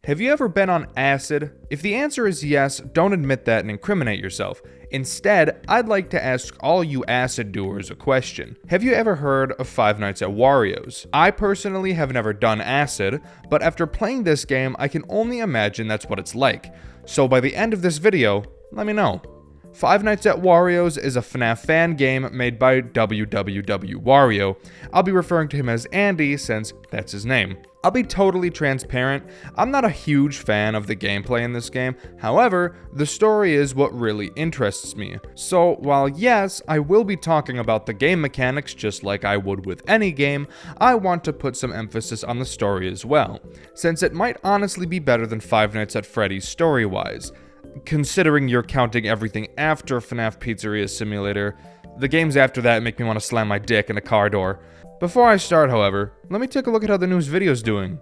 Have you ever been on acid? If the answer is yes, don't admit that and incriminate yourself. Instead, I'd like to ask all you acid doers a question. Have you ever heard of Five Nights at Wario's? I personally have never done acid, but after playing this game, I can only imagine that's what it's like. So by the end of this video, let me know. Five Nights at Wario's is a FNAF fan game made by www.wario. I'll be referring to him as Andy since that's his name. I'll be totally transparent, I'm not a huge fan of the gameplay in this game, however, the story is what really interests me. So while yes, I will be talking about the game mechanics just like I would with any game, I want to put some emphasis on the story as well, since it might honestly be better than Five Nights at Freddy's story-wise. Considering you're counting everything after FNAF Pizzeria Simulator, the games after that make me want to slam my dick in a car door. Before I start, however, let me take a look at how the news video's doing.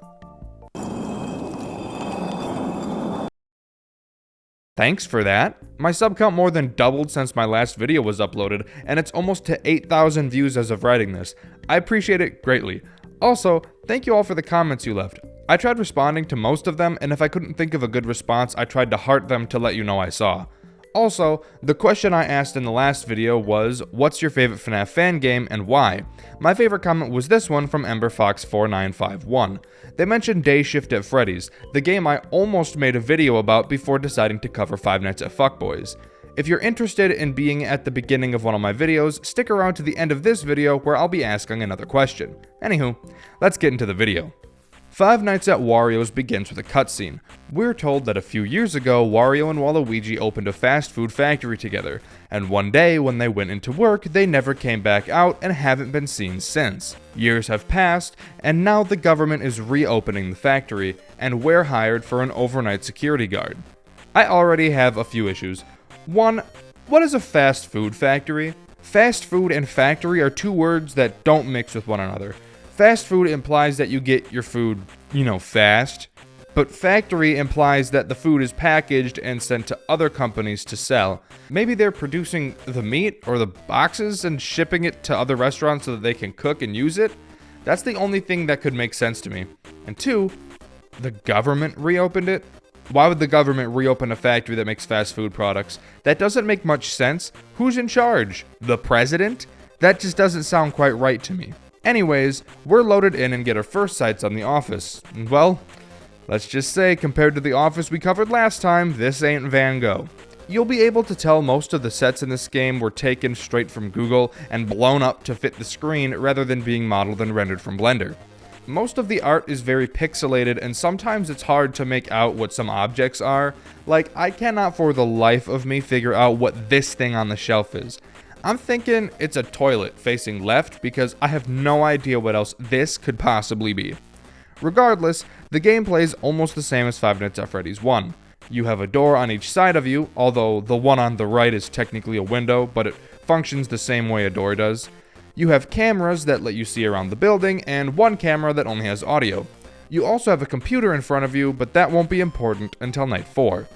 Thanks for that. My sub count more than doubled since my last video was uploaded, and it's almost to 8,000 views as of writing this. I appreciate it greatly. Also, thank you all for the comments you left. I tried responding to most of them, and if I couldn't think of a good response, I tried to heart them to let you know I saw. Also, the question I asked in the last video was, what's your favorite FNAF fan game and why? My favorite comment was this one from EmberFox4951. They mentioned Day Shift at Freddy's, the game I almost made a video about before deciding to cover Five Nights at Fuckboys. If you're interested in being at the beginning of one of my videos, stick around to the end of this video where I'll be asking another question. Anywho, let's get into the video. Five Nights at Wario's begins with a cutscene. We're told that a few years ago, Wario and Waluigi opened a fast food factory together, and one day when they went into work, they never came back out and haven't been seen since. Years have passed, and now the government is reopening the factory, and we're hired for an overnight security guard. I already have a few issues. One, what is a fast food factory? Fast food and factory are two words that don't mix with one another. Fast food implies that you get your food, fast, but factory implies that the food is packaged and sent to other companies to sell. Maybe they're producing the meat or the boxes and shipping it to other restaurants so that they can cook and use it? That's the only thing that could make sense to me. And two, the government reopened it? Why would the government reopen a factory that makes fast food products? That doesn't make much sense. Who's in charge? The president? That just doesn't sound quite right to me. Anyways, we're loaded in and get our first sights on The Office. And well, let's just say, compared to The Office we covered last time, this ain't Van Gogh. You'll be able to tell most of the sets in this game were taken straight from Google and blown up to fit the screen rather than being modeled and rendered from Blender. Most of the art is very pixelated and sometimes it's hard to make out what some objects are. Like, I cannot for the life of me figure out what this thing on the shelf is. I'm thinking it's a toilet facing left because I have no idea what else this could possibly be. Regardless, the gameplay is almost the same as Five Nights at Freddy's 1. You have a door on each side of you, although the one on the right is technically a window, but it functions the same way a door does. You have cameras that let you see around the building, and one camera that only has audio. You also have a computer in front of you, but that won't be important until Night 4.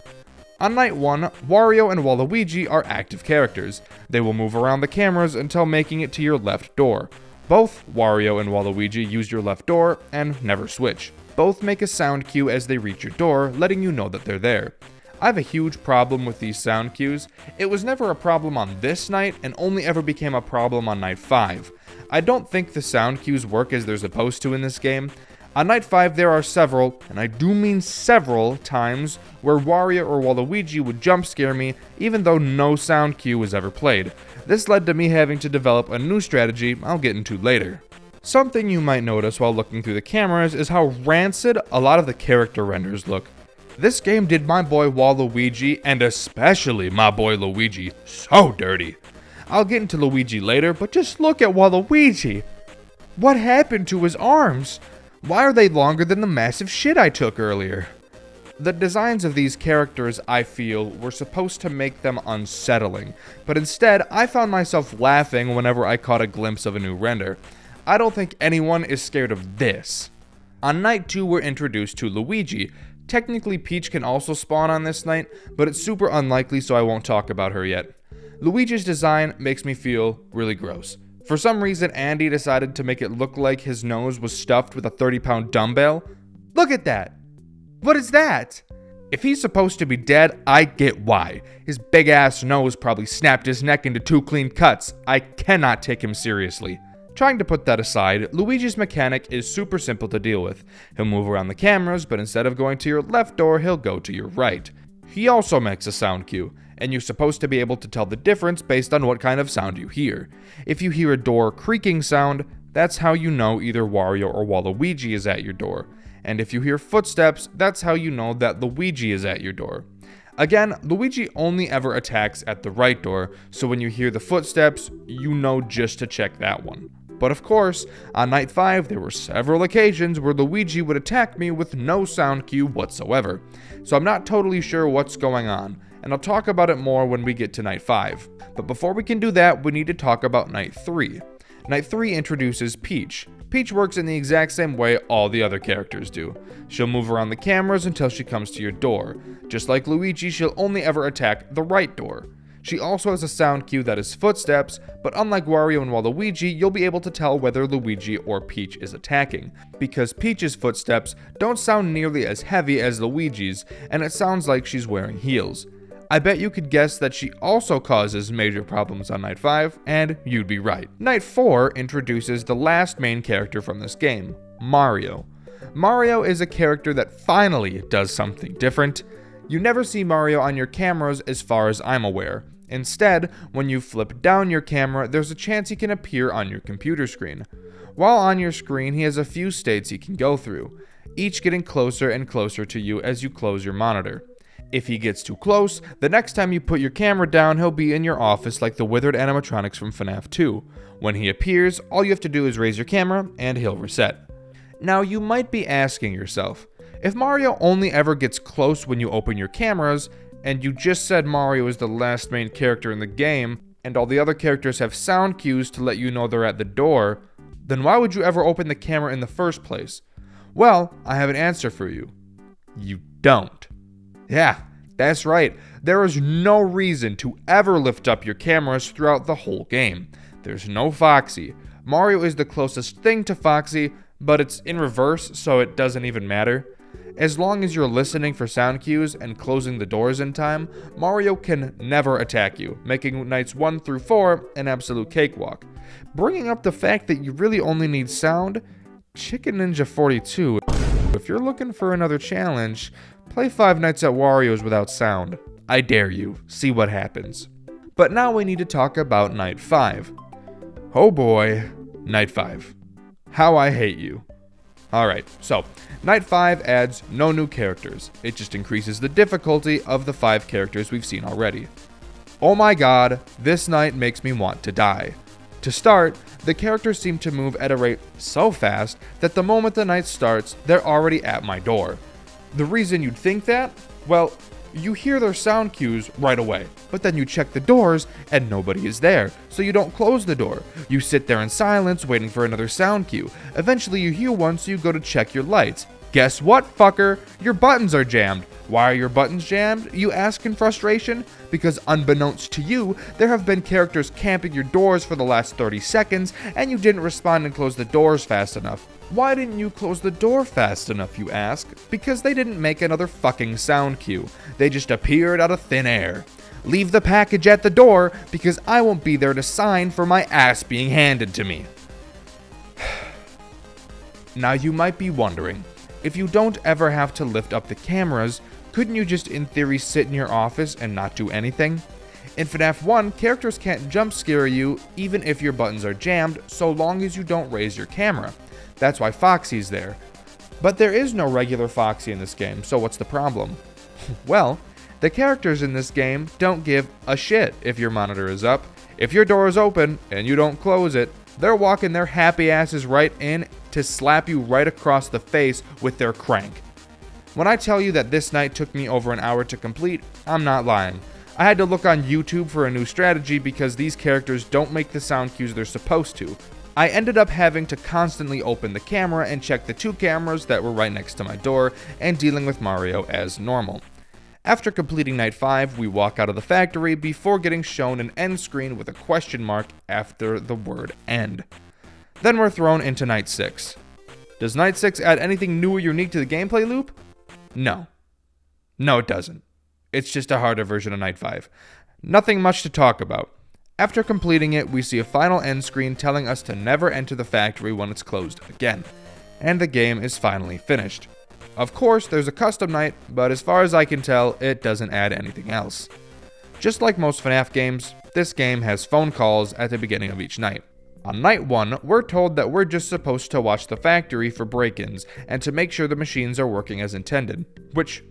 On Night 1, Wario and Waluigi are active characters. They will move around the cameras until making it to your left door. Both Wario and Waluigi use your left door and never switch. Both make a sound cue as they reach your door, letting you know that they're there. I have a huge problem with these sound cues. It was never a problem on this night and only ever became a problem on Night 5. I don't think the sound cues work as they're supposed to in this game. On Night 5 there are several, and I do mean several, times where Wario or Waluigi would jump scare me even though no sound cue was ever played. This led to me having to develop a new strategy I'll get into later. Something you might notice while looking through the cameras is how rancid a lot of the character renders look. This game did my boy Waluigi, and especially my boy Luigi, so dirty. I'll get into Luigi later, but just look at Waluigi. What happened to his arms? Why are they longer than the massive shit I took earlier? The designs of these characters, I feel, were supposed to make them unsettling, but instead I found myself laughing whenever I caught a glimpse of a new render. I don't think anyone is scared of this. On Night 2 we're introduced to Luigi. Technically Peach can also spawn on this night, but it's super unlikely so I won't talk about her yet. Luigi's design makes me feel really gross. For some reason, Andy decided to make it look like his nose was stuffed with a 30-pound dumbbell. Look at that! What is that? If he's supposed to be dead, I get why. His big ass nose probably snapped his neck into 2 clean cuts. I cannot take him seriously. Trying to put that aside, Luigi's mechanic is super simple to deal with. He'll move around the cameras, but instead of going to your left door, he'll go to your right. He also makes a sound cue, and you're supposed to be able to tell the difference based on what kind of sound you hear. If you hear a door creaking sound, that's how you know either Wario or Waluigi is at your door. And if you hear footsteps, that's how you know that Luigi is at your door. Again, Luigi only ever attacks at the right door, so when you hear the footsteps, you know just to check that one. But of course, on night 5, there were several occasions where Luigi would attack me with no sound cue whatsoever. So I'm not totally sure what's going on, and I'll talk about it more when we get to night 5. But before we can do that, we need to talk about night 3. Night 3 introduces Peach. Peach works in the exact same way all the other characters do. She'll move around the cameras until she comes to your door. Just like Luigi, she'll only ever attack the right door. She also has a sound cue that is footsteps, but unlike Wario and Waluigi, you'll be able to tell whether Luigi or Peach is attacking, because Peach's footsteps don't sound nearly as heavy as Luigi's, and it sounds like she's wearing heels. I bet you could guess that she also causes major problems on night 5, and you'd be right. Night 4 introduces the last main character from this game, Mario. Mario is a character that finally does something different. You never see Mario on your cameras as far as I'm aware. Instead, when you flip down your camera, there's a chance he can appear on your computer screen. While on your screen, he has a few states he can go through, each getting closer and closer to you as you close your monitor. If he gets too close, the next time you put your camera down, he'll be in your office like the withered animatronics from FNAF 2. When he appears, all you have to do is raise your camera, and he'll reset. Now, you might be asking yourself, if Mario only ever gets close when you open your cameras, and you just said Mario is the last main character in the game, and all the other characters have sound cues to let you know they're at the door, then why would you ever open the camera in the first place? Well, I have an answer for you. You don't. Yeah, that's right. There is no reason to ever lift up your cameras throughout the whole game. There's no Foxy. Mario is the closest thing to Foxy, but it's in reverse, so it doesn't even matter. As long as you're listening for sound cues and closing the doors in time, Mario can never attack you, making nights 1 through 4 an absolute cakewalk. Bringing up the fact that you really only need sound, Chicken Ninja 42, if you're looking for another challenge, play 5 Nights at Wario's without sound. I dare you, see what happens. But now we need to talk about Night 5. Oh boy, Night 5. How I hate you. Alright, so, Night 5 adds no new characters. It just increases the difficulty of the 5 characters we've seen already. Oh my god, this night makes me want to die. To start, the characters seem to move at a rate so fast that the moment the night starts, they're already at my door. The reason you'd think that? Well, you hear their sound cues right away, but then you check the doors and nobody is there, so you don't close the door. You sit there in silence waiting for another sound cue. Eventually you hear one, so you go to check your lights. Guess what, fucker? Your buttons are jammed. Why are your buttons jammed, you ask in frustration? Because unbeknownst to you, there have been characters camping your doors for the last 30 seconds, and you didn't respond and close the doors fast enough. Why didn't you close the door fast enough, you ask? Because they didn't make another fucking sound cue. They just appeared out of thin air. Leave the package at the door, because I won't be there to sign for my ass being handed to me. Now you might be wondering, if you don't ever have to lift up the cameras, couldn't you just in theory sit in your office and not do anything? In FNAF 1, characters can't jump scare you even if your buttons are jammed, so long as you don't raise your camera. That's why Foxy's there. But there is no regular Foxy in this game, so what's the problem? Well, the characters in this game don't give a shit if your monitor is up. If your door is open and you don't close it, they're walking their happy asses right in to slap you right across the face with their crank. When I tell you that this night took me over an hour to complete, I'm not lying. I had to look on YouTube for a new strategy because these characters don't make the sound cues they're supposed to. I ended up having to constantly open the camera and check the 2 cameras that were right next to my door and dealing with Mario as normal. After completing Night 5, we walk out of the factory before getting shown an end screen with a question mark after the word end. Then we're thrown into Night 6. Does Night 6 add anything new or unique to the gameplay loop? No. No, it doesn't. It's just a harder version of Night 5. Nothing much to talk about. After completing it, we see a final end screen telling us to never enter the factory when it's closed again. And the game is finally finished. Of course, there's a custom night, but as far as I can tell, it doesn't add anything else. Just like most FNAF games, this game has phone calls at the beginning of each night. On night 1, we're told that we're just supposed to watch the factory for break-ins and to make sure the machines are working as intended. Which,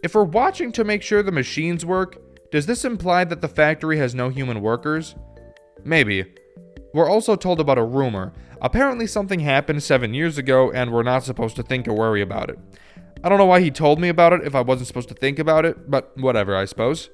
if we're watching to make sure the machines work, does this imply that the factory has no human workers? Maybe. We're also told about a rumor. Apparently something happened 7 years ago and we're not supposed to think or worry about it. I don't know why he told me about it if I wasn't supposed to think about it, but whatever, I suppose.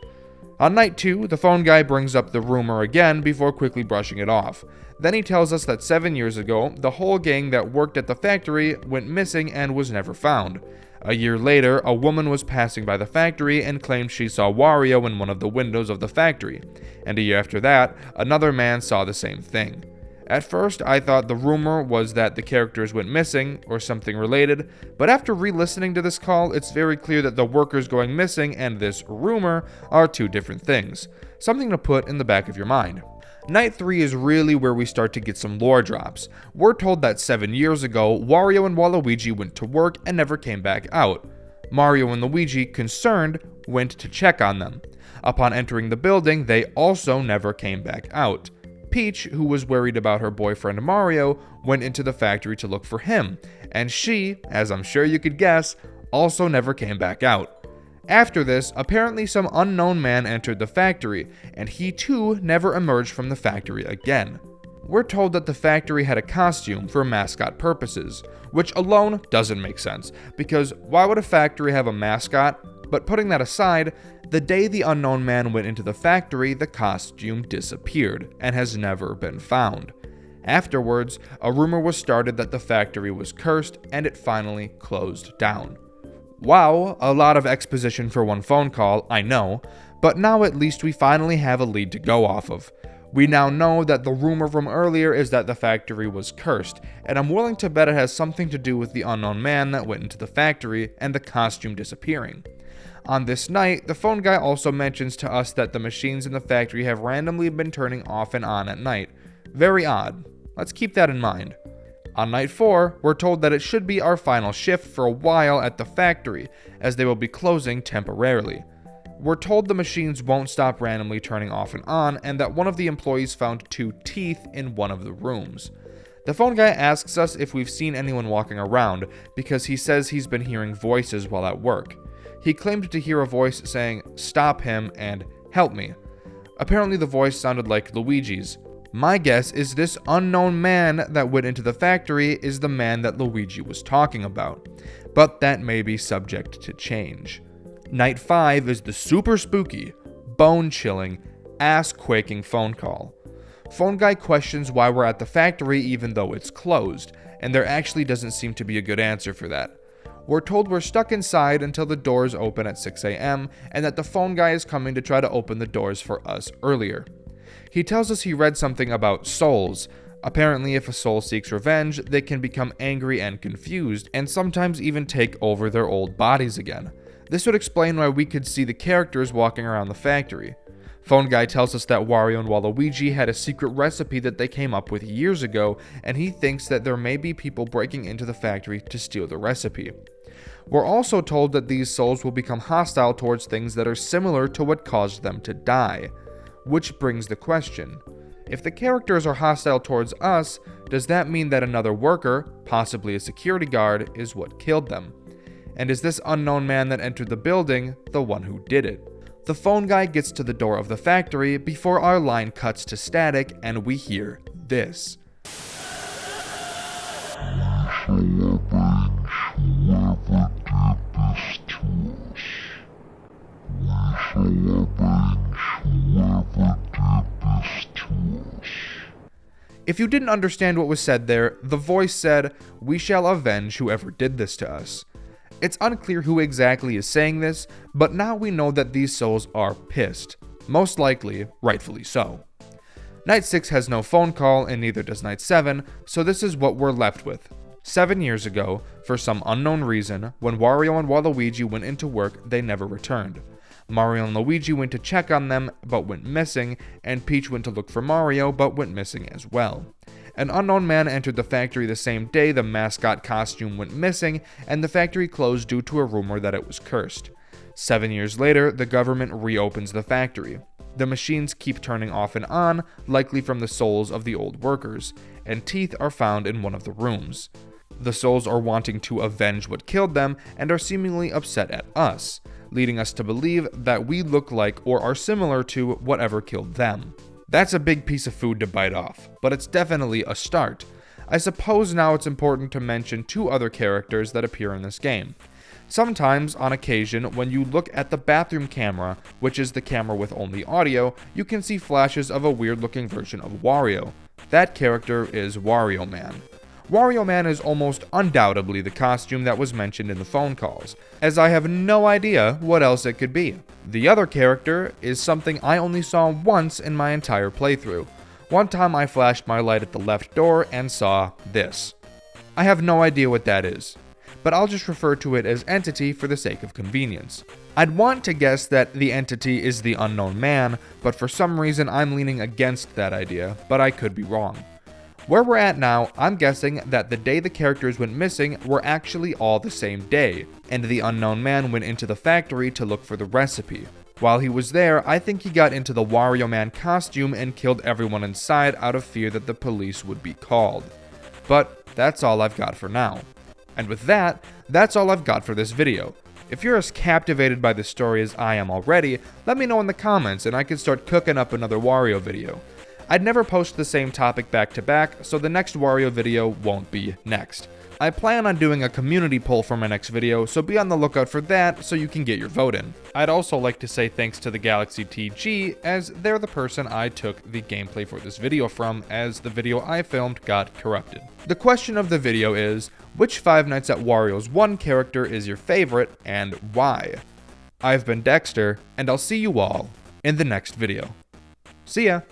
On night 2, the phone guy brings up the rumor again before quickly brushing it off. Then he tells us that 7 years ago, the whole gang that worked at the factory went missing and was never found. A year later, a woman was passing by the factory and claimed she saw Wario in one of the windows of the factory. And a year after that, another man saw the same thing. At first, I thought the rumor was that the characters went missing or something related, but after re-listening to this call, it's very clear that the workers going missing and this rumor are two different things. Something to put in the back of your mind. Night 3 is really where we start to get some lore drops. We're told that 7 years ago, Wario and Waluigi went to work and never came back out. Mario and Luigi, concerned, went to check on them. Upon entering the building, they also never came back out. Peach, who was worried about her boyfriend Mario, went into the factory to look for him, and she, as I'm sure you could guess, also never came back out. After this, apparently some unknown man entered the factory, and he too never emerged from the factory again. We're told that the factory had a costume for mascot purposes, which alone doesn't make sense, because why would a factory have a mascot? But putting that aside, the day the unknown man went into the factory, the costume disappeared and has never been found. Afterwards, a rumor was started that the factory was cursed and it finally closed down. Wow, a lot of exposition for one phone call, I know, but now at least we finally have a lead to go off of. We now know that the rumor from earlier is that the factory was cursed, and I'm willing to bet it has something to do with the unknown man that went into the factory and the costume disappearing. On this night, the phone guy also mentions to us that the machines in the factory have randomly been turning off and on at night. Very odd. Let's keep that in mind. On night 4, we're told that it should be our final shift for a while at the factory, as they will be closing temporarily. We're told the machines won't stop randomly turning off and on, and that one of the employees found 2 teeth in one of the rooms. The phone guy asks us if we've seen anyone walking around, because he says he's been hearing voices while at work. He claimed to hear a voice saying, "Stop him," and "Help me." Apparently the voice sounded like Luigi's. My guess is this unknown man that went into the factory is the man that Luigi was talking about, but that may be subject to change. Night 5 is the super spooky, bone-chilling, ass-quaking phone call. Phone guy questions why we're at the factory even though it's closed, and there actually doesn't seem to be a good answer for that. We're told we're stuck inside until the doors open at 6 a.m. and that the phone guy is coming to try to open the doors for us earlier. He tells us he read something about souls. Apparently, if a soul seeks revenge, they can become angry and confused, and sometimes even take over their old bodies again. This would explain why we could see the characters walking around the factory. Phone guy tells us that Wario and Waluigi had a secret recipe that they came up with years ago, and he thinks that there may be people breaking into the factory to steal the recipe. We're also told that these souls will become hostile towards things that are similar to what caused them to die. Which brings the question, if the characters are hostile towards us, does that mean that another worker, possibly a security guard, is what killed them? And is this unknown man that entered the building the one who did it? The phone guy gets to the door of the factory before our line cuts to static and we hear this. If you didn't understand what was said there, the voice said, "We shall avenge whoever did this to us." It's unclear who exactly is saying this, but now we know that these souls are pissed. Most likely, rightfully so. Night 6 has no phone call and neither does Night 7, so this is what we're left with. 7 years ago, for some unknown reason, when Wario and Waluigi went into work, they never returned. Mario and Luigi went to check on them, but went missing, and Peach went to look for Mario, but went missing as well. An unknown man entered the factory the same day the mascot costume went missing, and the factory closed due to a rumor that it was cursed. 7 years later, the government reopens the factory. The machines keep turning off and on, likely from the souls of the old workers, and teeth are found in one of the rooms. The souls are wanting to avenge what killed them and are seemingly upset at us, leading us to believe that we look like or are similar to whatever killed them. That's a big piece of food to bite off, but it's definitely a start. I suppose now it's important to mention 2 other characters that appear in this game. Sometimes, on occasion, when you look at the bathroom camera, which is the camera with only audio, you can see flashes of a weird-looking version of Wario. That character is Wario Man. Wario Man is almost undoubtedly the costume that was mentioned in the phone calls, as I have no idea what else it could be. The other character is something I only saw once in my entire playthrough. One time I flashed my light at the left door and saw this. I have no idea what that is, but I'll just refer to it as Entity for the sake of convenience. I'd want to guess that the Entity is the unknown man, but for some reason I'm leaning against that idea, but I could be wrong. Where we're at now, I'm guessing that the day the characters went missing were actually all the same day, and the unknown man went into the factory to look for the recipe. While he was there, I think he got into the Wario Man costume and killed everyone inside out of fear that the police would be called. But that's all I've got for now. And with that, that's all I've got for this video. If you're as captivated by this story as I am already, let me know in the comments and I can start cooking up another Wario video. I'd never post the same topic back to back, so the next Wario video won't be next. I plan on doing a community poll for my next video, so be on the lookout for that so you can get your vote in. I'd also like to say thanks to TheGalaxyTG, as they're the person I took the gameplay for this video from, as the video I filmed got corrupted. The question of the video is, which Five Nights at Wario's 1 character is your favorite, and why? I've been Dexter, and I'll see you all in the next video. See ya!